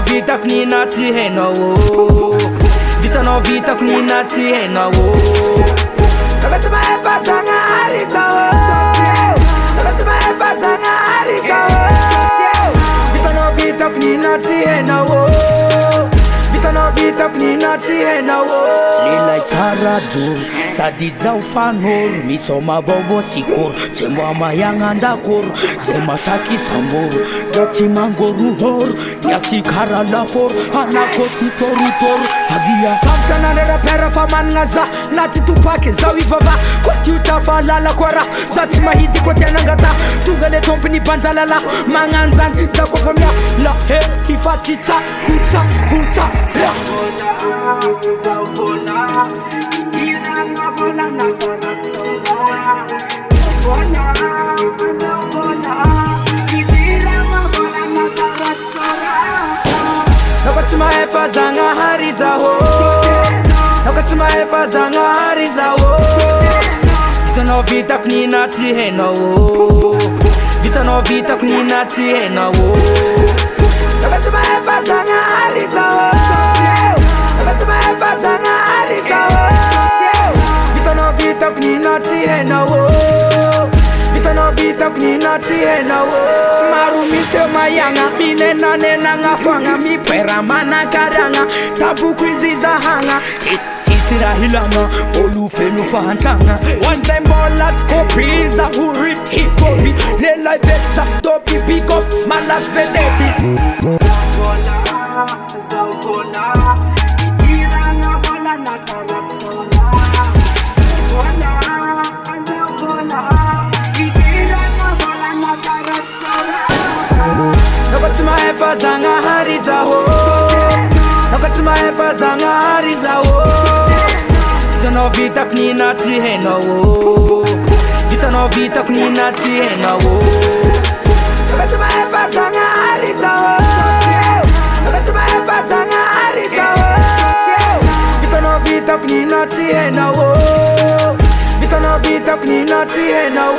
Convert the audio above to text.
vitako nina tsy hainao vitanao vitako nina tsy hainao Naka tsy mahay fahazagnahary zao Naka tsy mahay fahazagnahary zao vitanao vitako nina tsy hainao vitanao vitako nina tsy hainao Lelay tsara joro sady jao fanoro misoma vaovao sikory zay mba mahagna andakoro zay masaky samoro za tsy mangorohoro niaty kara laforo anako titorotoro avia Sambotra nandrara pera fa managna za na ty topaky zao ivava koa ty utafahalala koa raha za tsy mahidy koa ty anangata tonga le tompony banjalala magnano zany za koa fa miala heky fa tsy hutsa Zao vola, itirana vola na taratsola Vola, zao vola, itirana vola na taratsola Naka tsy mahay fahazagnahary zao Naka tsy mahay fahazagnahary zao vitanao vitako nina tsy hainao vitanao vitako nina tsy hainao Naka tsy mahay fahazagnahary zao Naka tsy mahay fahazagnahary zao vitanao vitako nina tsy hainao vitanao vitako nina tsy hainao maro misy eo mahagna minenanenagna foagna mipera manakaragna taboko izy zahagna tsisy raha ilagna olo feno fahantragna hoan'izay mbola tsy kopiza ho rip hip-hopy lelay vetsa dopy bikop malasy vedety Zao vola, itirana vola na taratsola Vola, zao vola, itirana vola na taratsola Naka tsy mahay fahazagnahary zao Naka tsy mahay fahazagnahary zao vitanao vitako nina tsy hainao vitanao vitako nina tsy hainao Naka tsy mahay fahazagnahary zao Naka tsy mahay fahazagnahary zao vitanao vitako nina tsy hainao vitanao vitako nina tsy hainao